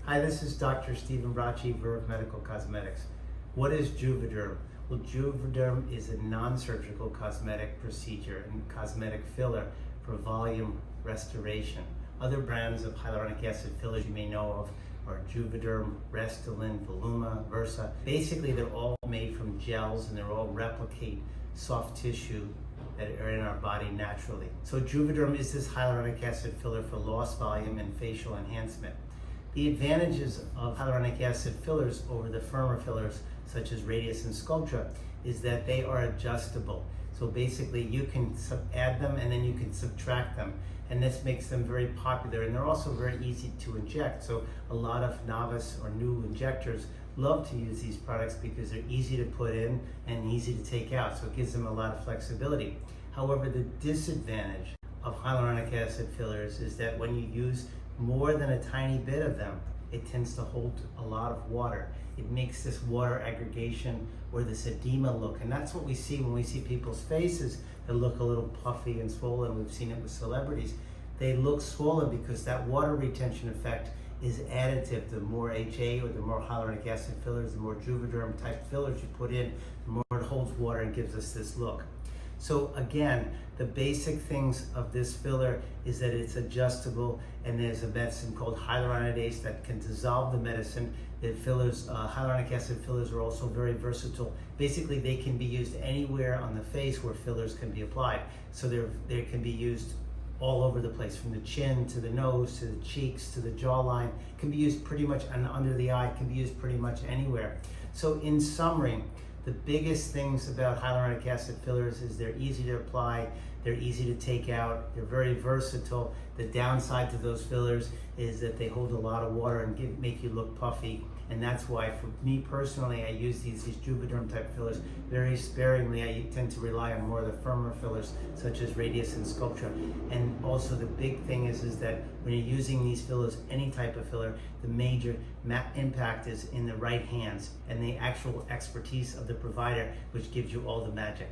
Hi, this is Dr. Stephen Bracci, Verve Medical Cosmetics. What is Juvederm? Well, Juvederm is a non-surgical cosmetic procedure and cosmetic filler for volume restoration. Other brands of hyaluronic acid fillers you may know of are Juvederm, Restylane, Voluma, Versa. Basically, they're all made from gels and they're all replicate soft tissue that are in our body naturally. So Juvederm is this hyaluronic acid filler for lost volume and facial enhancement. The advantages of hyaluronic acid fillers over the firmer fillers such as Radius and Sculptra is that they are adjustable. So basically you can add them and then you can subtract them, and this makes them very popular, and they're also very easy to inject. So a lot of novice or new injectors love to use these products because they're easy to put in and easy to take out, so it gives them a lot of flexibility. However, the disadvantage of hyaluronic acid fillers is that when you use more than a tiny bit of them, it tends to hold a lot of water. It makes this water aggregation or this edema look, and that's what we see when we see people's faces that look a little puffy and swollen. We've seen it with celebrities. They look swollen because that water retention effect is additive. The more HA or the more hyaluronic acid fillers, the more Juvederm type fillers you put in, the more it holds water and gives us this look. So again, the basic things of this filler is that it's adjustable, and there's a medicine called hyaluronidase that can dissolve the medicine. The fillers, hyaluronic acid fillers, are also very versatile. Basically, they can be used anywhere on the face where fillers can be applied. So they can be used all over the place, from the chin to the nose to the cheeks to the jawline. It can be used pretty much, and under the eye, it can be used pretty much anywhere. So in summary, the biggest things about hyaluronic acid fillers is they're easy to apply, they're easy to take out, they're very versatile. The downside to those fillers is that they hold a lot of water and make you look puffy, and that's why for me personally I use these Juvederm type fillers very sparingly. I tend to rely on more of the firmer fillers such as Radius and Sculptra. And also the big thing is that when you're using these fillers, any type of filler, the major impact is in the right hands and the actual expertise of the provider, which gives you all the magic.